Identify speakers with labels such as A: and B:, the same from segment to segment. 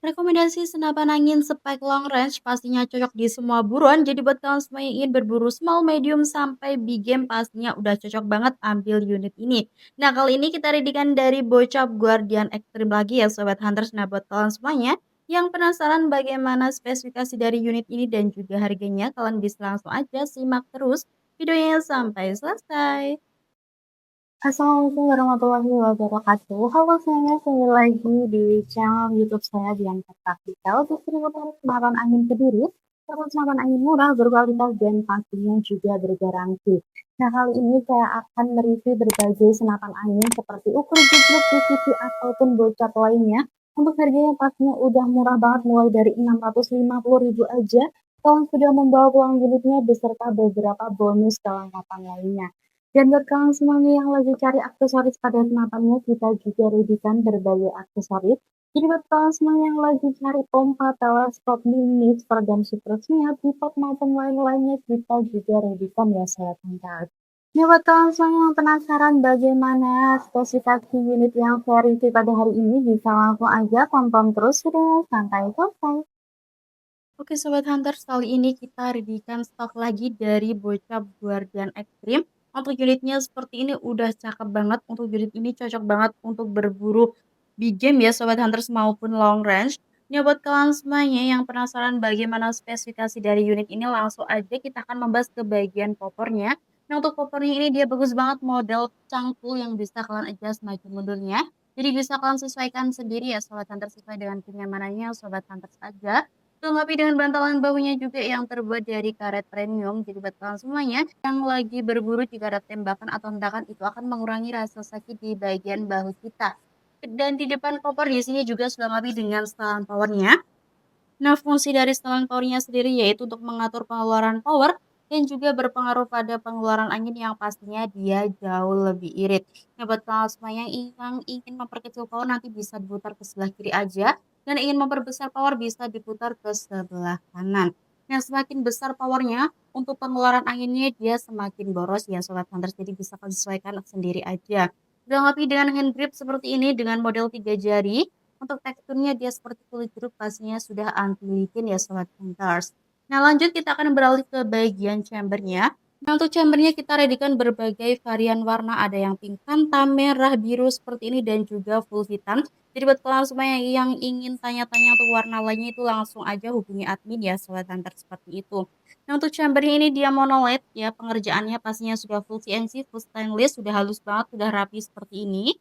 A: Rekomendasi senapan angin spek long range pastinya cocok di semua buruan. Jadi buat kalian semua yang ingin berburu small, medium, sampai big game pastinya udah cocok banget ambil unit ini. Nah kali ini kita readikan dari Bocap Guardian Extreme lagi ya Sobat Hunters. Nah buat kalian semuanya yang penasaran bagaimana spesifikasi dari unit ini dan juga harganya, kalian bisa langsung aja simak terus videonya sampai selesai.
B: Assalamualaikum warahmatullahi wabarakatuh. Halo semuanya, kembali lagi di channel YouTube saya Dian Praktika untuk seputar senapan angin Kediri, terus senapan angin murah, berkualitas dan pastinya juga bergaransi. Nah, kali ini saya akan mereview berbagai senapan angin seperti ukur jeblok, PVC ataupun bocap lainnya. Untuk harganya pastinya udah murah banget, mulai dari 650.000 aja. Kalian sudah membawa pulang unitnya beserta beberapa bonus kelengkapan lainnya. Dan buat kalian semuanya yang lagi cari aksesoris pada senapannya, kita juga readikan berbagai aksesoris. Jadi buat kalian semua yang lagi cari pompa, teleskop, mini, dan supersnya, tripod maupun lain-lainnya, kita juga readikan ya saya tingkat. Ini buat kalian semua yang penasaran bagaimana spesifikasi unit yang saya review pada hari ini, bisa langsung aja tonton terus video sampai selesai.
A: Oke Sobat Hunter, kali ini kita readikan stok lagi dari Bocap Guardian Extreme. Untuk unitnya seperti ini udah cakep banget. Untuk unit ini cocok banget untuk berburu big game ya Sobat Hunters maupun long range. Ini buat kalian semuanya yang penasaran bagaimana spesifikasi dari unit ini, langsung aja kita akan membahas ke bagian popornya. Nah untuk popornya ini dia bagus banget, model cangkul yang bisa kalian adjust maju mundurnya. Jadi bisa kalian sesuaikan sendiri ya Sobat Hunters, sesuai dengan kenyamanannya Sobat Hunters aja. Dilengkapi dengan bantalan bahunya juga yang terbuat dari karet premium. Jadi buat kalian semuanya yang lagi berburu, jika ada tembakan atau hendakan itu akan mengurangi rasa sakit di bagian bahu kita. Dan di depan koper di sini juga sudah dilengkapi dengan setelan powernya. Nah, fungsi dari setelan powernya sendiri yaitu untuk mengatur pengeluaran power dan juga berpengaruh pada pengeluaran angin yang pastinya dia jauh lebih irit. Nah, buat kalian semua yang ingin memperkecil power nanti bisa diputar ke sebelah kiri aja, dan ingin memperbesar power bisa diputar ke sebelah kanan. Nah, semakin besar powernya, untuk pengeluaran anginnya dia semakin boros ya Sobat Hunters, jadi bisa kalian sesuaikan sendiri aja. Dilengkapi dengan hand grip seperti ini dengan model 3 jari. Untuk teksturnya dia seperti kulit jeruk, pastinya sudah anti licin ya Sobat Hunters. Nah lanjut kita akan beralih ke bagian chambernya. Nah untuk chambernya kita readikan berbagai varian warna, ada yang pink kanta, merah, biru seperti ini dan juga full hitam. Jadi buat kalian semua yang ingin tanya-tanya untuk warna lainnya itu langsung aja hubungi admin ya Sobat Hunter, seperti itu. Nah untuk chambernya ini dia monolith ya, pengerjaannya pastinya sudah full CNC, full stainless, sudah halus banget, sudah rapi seperti ini.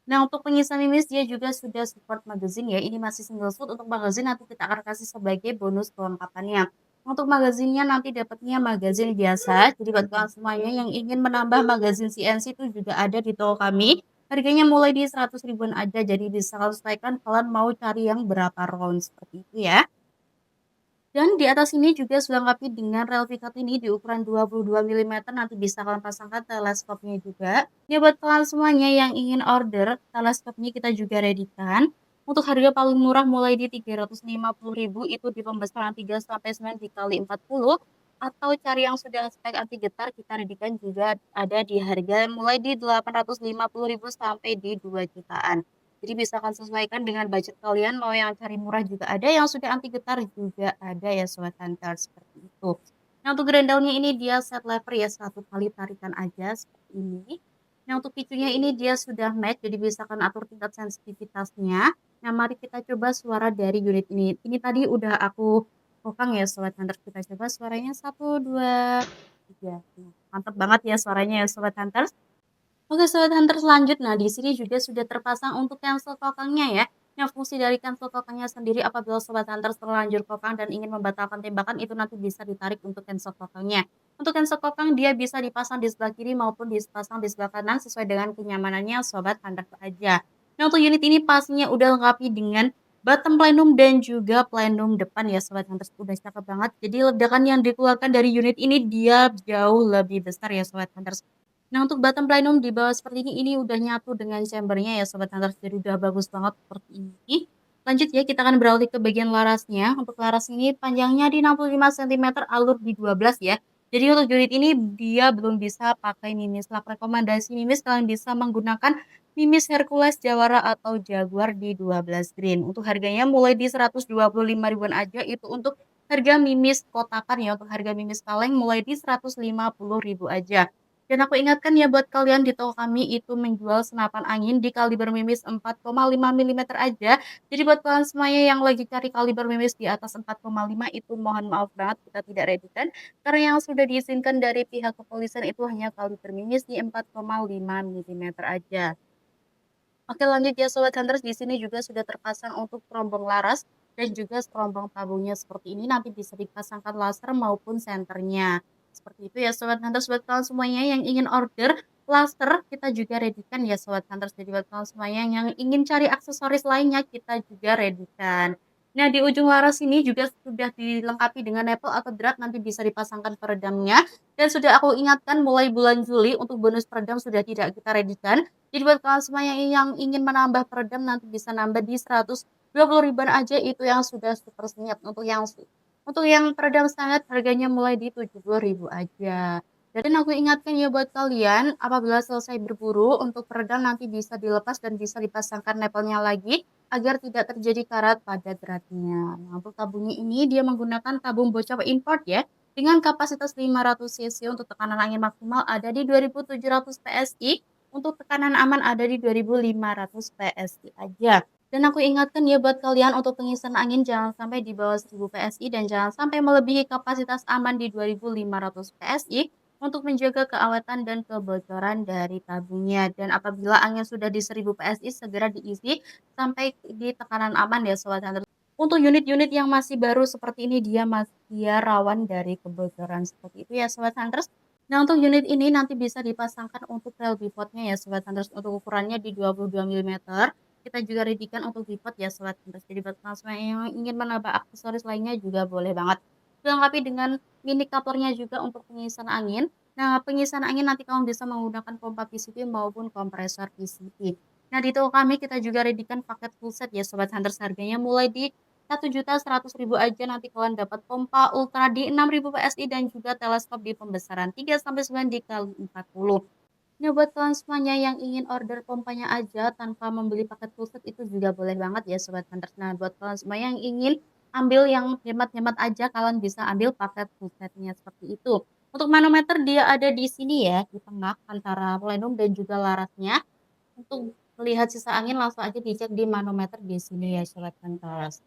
A: Nah, untuk pengisian mimis dia juga sudah support magazine ya. Ini masih single shoot. Untuk magazine nanti kita akan kasih sebagai bonus kelengkapannya. Untuk magazinnya nanti dapatnya magazine biasa. Jadi buat kalian semuanya yang ingin menambah magazine CNC itu juga ada di toko kami. Harganya mulai di 100 ribuan aja. Jadi bisa kalian sesuaikan kalian mau cari yang berapa round seperti itu ya. Dan di atas ini juga sudah lengkapi dengan rel pikat ini di ukuran 22 mm. Nanti bisa kalian pasangkan teleskopnya juga. Ini buat kalian semuanya yang ingin order teleskopnya kita juga readykan. Untuk harga paling murah mulai di 350.000 itu di pembesaran 3 sampai 9 dikali 40. Atau cari yang sudah spek anti getar, kita readykan juga ada di harga mulai di 850.000 sampai di 2 jutaan. Jadi bisa kan sesuaikan dengan budget kalian, mau yang cari murah juga ada, yang sudah anti getar juga ada ya Sobat Hunter, seperti itu. Nah untuk grendelnya ini dia set lever ya, satu kali tarikan aja seperti ini. Nah untuk picunya ini dia sudah match, jadi bisa kan atur tingkat sensitivitasnya. Nah mari kita coba suara dari unit ini. Ini tadi udah aku kokang ya Sobat Hunter, kita coba suaranya satu, dua, tiga. Nah, mantap banget ya suaranya ya Sobat Hunter. Oke Sobat Hunter lanjut, nah di sini juga sudah terpasang untuk cancel kokangnya ya. Yang fungsi dari cancel kokangnya sendiri, apabila Sobat Hunter terlanjur kokang dan ingin membatalkan tembakan itu nanti bisa ditarik untuk cancel kokangnya. Untuk cancel kokang dia bisa dipasang di sebelah kiri maupun dipasang di sebelah kanan sesuai dengan kenyamanannya Sobat Hunter aja. Nah untuk unit ini pastinya udah lengkapi dengan bottom plenum dan juga plenum depan ya Sobat Hunter, udah cakep banget. Jadi ledakan yang dikeluarkan dari unit ini dia jauh lebih besar ya Sobat Hunter. Nah, untuk bottom plenum di bawah seperti ini udah nyatu dengan chambernya ya Sobat Hunter. Jadi udah bagus banget seperti ini. Lanjut ya, kita akan beralih ke bagian larasnya. Untuk laras ini panjangnya di 65 cm, alur di 12 ya. Jadi untuk unit ini dia belum bisa pakai mimis. Lah rekomendasi mimis kalian bisa menggunakan Mimis Hercules Jawara atau Jaguar di 12 green. Untuk harganya mulai di 125 ribuan aja, itu untuk harga mimis kotakan ya. Untuk harga mimis kaleng mulai di 150 ribu aja. Dan aku ingatkan ya buat kalian di toko kami itu menjual senapan angin di kaliber mimis 4,5 mm aja. Jadi buat kalian semuanya yang lagi cari kaliber mimis di atas 4,5 itu mohon maaf banget kita tidak ready-kan. Karena yang sudah diizinkan dari pihak kepolisian itu hanya kaliber mimis di 4,5 mm aja. Oke lanjut ya Sobat Hunters, di sini juga sudah terpasang untuk terombong laras dan juga terombong tabungnya seperti ini nanti bisa dipasangkan laser maupun senternya. Seperti itu ya Sobat Hunters, buat kalian semuanya yang ingin order laser kita juga ready-kan ya Sobat Hunters. Jadi buat kalian semuanya yang ingin cari aksesoris lainnya kita juga ready-kan. Nah di ujung laras ini juga sudah dilengkapi dengan nipple atau drat nanti bisa dipasangkan peredamnya. Dan sudah aku ingatkan mulai bulan Juli untuk bonus peredam sudah tidak kita ready-kan. Jadi buat kalian semua yang ingin menambah peredam nanti bisa nambah di 120 ribuan aja itu yang sudah super senyap. Untuk yang peredam standar harganya mulai di 70 ribu aja. Dan aku ingatkan ya buat kalian apabila selesai berburu untuk peredam nanti bisa dilepas dan bisa dipasangkan nepelnya lagi agar tidak terjadi karat pada dratnya. Nah, untuk tabungnya ini dia menggunakan tabung bocap import ya dengan kapasitas 500 cc untuk tekanan angin maksimal ada di 2700 PSI. Untuk tekanan aman ada di 2500 PSI aja. Dan aku ingatkan ya buat kalian untuk pengisian angin jangan sampai di bawah 1000 PSI dan jangan sampai melebihi kapasitas aman di 2500 PSI untuk menjaga keaweten dan kebocoran dari tabungnya. Dan apabila angin sudah di 1000 PSI segera diisi sampai di tekanan aman ya Sobat Hunter. Untuk unit-unit yang masih baru seperti ini dia rawan dari kebocoran seperti itu ya Sobat Hunters. Nah, untuk unit ini nanti bisa dipasangkan untuk rail bipodnya ya Sobat Hunters. Untuk ukurannya di 22 mm. Kita juga readykan untuk bipod ya Sobat Hunters. Jadi buat kalian yang ingin menambah aksesoris lainnya juga boleh banget. Dilengkapi dengan mini couplernya juga untuk pengisian angin. Nah, pengisian angin nanti kamu bisa menggunakan pompa PCP maupun kompresor PCP. Nah, di toko kami kita juga readykan paket full set ya Sobat Hunters. Harganya mulai di 1.100.000 aja nanti kalian dapat pompa ultra di 6.000 PSI dan juga teleskop di pembesaran 3-9 dikali 40. Nah, buat kalian semuanya yang ingin order pompanya aja tanpa membeli paket full set itu juga boleh banget ya Sobat Hunters. Nah, buat kalian semua yang ingin ambil yang hemat-hemat aja, kalian bisa ambil paket full setnya seperti itu. Untuk manometer dia ada di sini ya, di tengah antara plenum dan juga larasnya. Untuk melihat sisa angin langsung aja dicek di manometer di sini ya Sobat Hunters.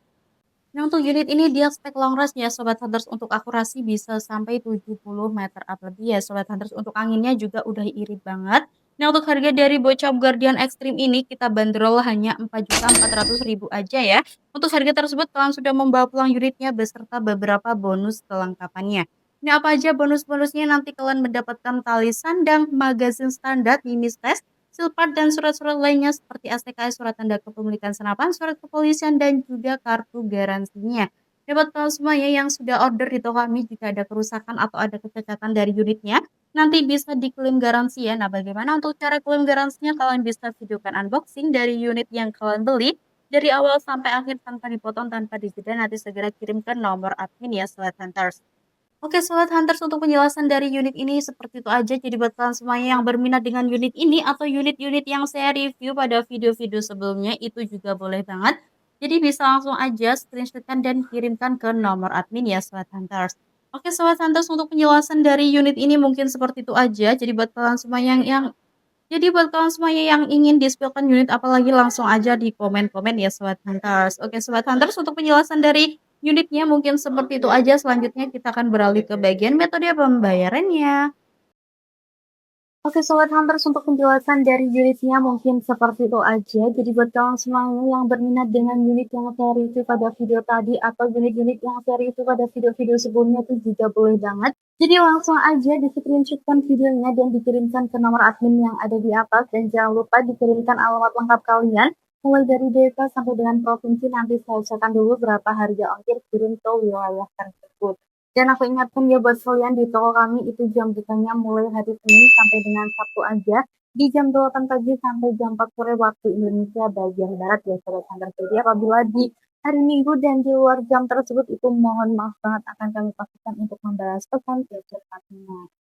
A: Nah, untuk unit ini dia spek long range ya Sobat Hunters. Untuk akurasi bisa sampai 70 meter up lebih ya Sobat Hunters. Untuk anginnya juga udah irit banget. Nah, untuk harga dari Bocap Guardian Extreme ini kita bandrol hanya 4.400.000 aja ya. Untuk harga tersebut kalian sudah membawa pulang unitnya beserta beberapa bonus kelengkapannya. Ini apa aja bonus-bonusnya nanti kalian mendapatkan tali sandang, magazin standar, mimis tes, silpart dan surat-surat lainnya seperti STKS, surat tanda kepemilikan senapan, surat kepolisian, dan juga kartu garansinya. Dapat kalian semuanya yang sudah order di toko kami jika ada kerusakan atau ada kecacatan dari unitnya, nanti bisa diklaim garansi ya. Nah, bagaimana untuk cara klaim garansinya? Kalian bisa videokan unboxing dari unit yang kalian beli dari awal sampai akhir tanpa dipotong, tanpa dijeda, nanti segera kirim ke nomor admin ya, Sobat Hunters. Oke, Sobat Hunters, untuk penjelasan dari unit ini seperti itu aja. Jadi buat kalian semuanya yang berminat dengan unit ini atau unit-unit yang saya review pada video-video sebelumnya itu juga boleh banget. Jadi bisa langsung aja screenshotkan dan kirimkan ke nomor admin ya Sobat Hunters. Oke, Sobat Hunters, untuk penjelasan dari unit ini mungkin seperti itu aja. Jadi buat kalian semua yang ingin di-spill-kan unit apalagi langsung aja di komen-komen ya Sobat Hunters. Oke Sobat Hunters, untuk penjelasan dari unitnya mungkin seperti itu aja. Selanjutnya kita akan beralih ke bagian metode pembayarannya.
B: Oke Sobat Hunters, untuk penjelasan dari unitnya mungkin seperti itu aja. Jadi buat kalian semuanya yang berminat dengan unit yang saya review pada video tadi atau unit-unit yang saya review pada video-video sebelumnya itu juga boleh banget. Jadi langsung aja di screenshotkan videonya dan dikirimkan ke nomor admin yang ada di atas. Dan jangan lupa dikirimkan alamat lengkap kalian. Mulai dari desa sampai dengan provinsi, nanti saya cekkan dulu berapa harga ongkir kirim ke wilayah tersebut. Dan aku ingatkan ya buat kalian di toko kami itu jam bukanya mulai hari Senin sampai dengan Sabtu aja di jam 8 pagi sampai jam 4 sore waktu Indonesia bagian Barat ya Sobat Hunter. Jadi apabila di hari Minggu dan di luar jam tersebut itu mohon maaf banget akan kami pastikan untuk membalas pesan secepatnya.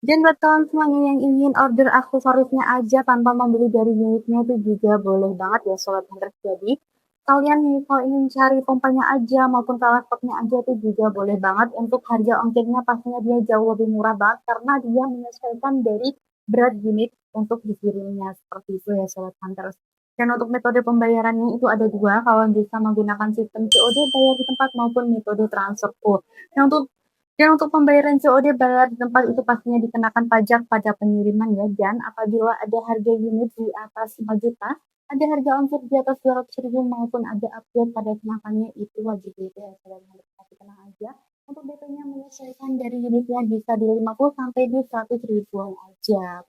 B: Dan buat kalian semuanya yang ingin order aksesorisnya aja tanpa membeli dari unitnya itu juga boleh banget ya Sobat Hunters. Jadi kalian misal ingin cari pompanya aja maupun teleskopnya aja itu juga boleh banget. Untuk harga ongkirnya pastinya dia jauh lebih murah banget karena dia menyesuaikan dari berat unit untuk dikirimnya seperti itu ya Sobat Hunters. Dan untuk metode pembayarannya itu ada dua, kalian bisa menggunakan sistem COD bayar di tempat maupun metode transfer. Nah untuk pembayaran COD bayar di tempat itu pastinya dikenakan pajak pada pengiriman ya. Dan apabila ada harga unit di atas 5 juta, ada harga ongkir di atas 200.000 maupun ada upgrade pada kenakannya itu wajib DP ya. Saudara harus kasih tenang aja. Untuk DP-nya menyesuaikan dari unitnya bisa di 50 sampai di 100 ribuan aja.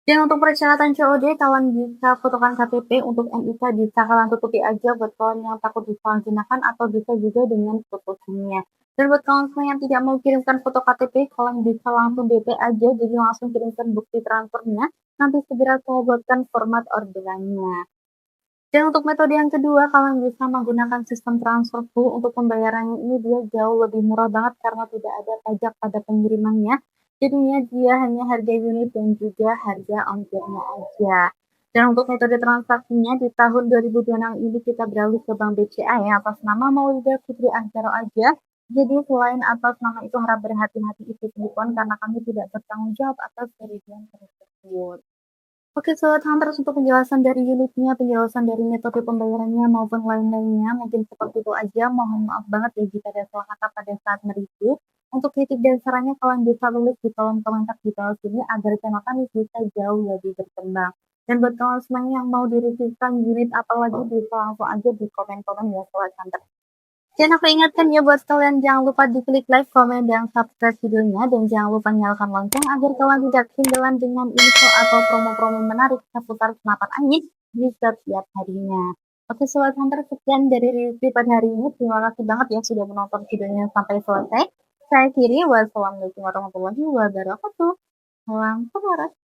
B: Dan untuk persyaratan COD, kalian bisa fotokan KTP. Untuk NIK bisa kalian tutupi aja buat kalian yang takut disalahgunakan atau bisa juga dengan foto SIM-nya. Dan buat kalian semua yang tidak mau kirimkan foto KTP, kalian bisa langsung DP aja, jadi langsung kirimkan bukti transfernya. Nanti segera saya buatkan format orderannya. Dan untuk metode yang kedua, kalian bisa menggunakan sistem transfer full. Untuk pembayarannya ini dia jauh lebih murah banget karena tidak ada pajak pada pengirimannya. Jadinya dia hanya harga unit dan juga harga ongkirnya aja. Dan untuk metode transaksinya di tahun 2026 ini kita beralih ke Bank BCA ya atas nama Maulida Fitri Anjaro aja. Jadi selain atas nama itu harap berhati-hati isi penipuan karena kami tidak bertanggung jawab atas kerugian tersebut. Oke, Sobat Hunters, untuk penjelasan dari unitnya, penjelasan dari metode pembayarannya maupun lain-lainnya, mungkin seperti itu aja. Mohon maaf banget ya jika ada salah kata pada saat mereview. Untuk kritik dan sarannya kalian bisa tulis di kolom komentar di bawah sini agar channel kami bisa jauh lebih berkembang. Dan buat kalian semuanya yang mau direviewkan unit apalagi bisa langsung aja di komen-komen ya Sobat Hunters. Dan aku ingatkan ya buat kalian jangan lupa di klik like, komen, dan subscribe videonya. Dan jangan lupa nyalakan lonceng agar kalian tidak ketinggalan dengan info atau promo-promo menarik seputar senapan angin di setiap harinya. Oke Sobat Hunter, sekian dari review pada hari ini. Terima kasih banget ya sudah menonton videonya sampai selesai. Saya akhiri, wassalamualaikum warahmatullahi wabarakatuh. Salam selaras.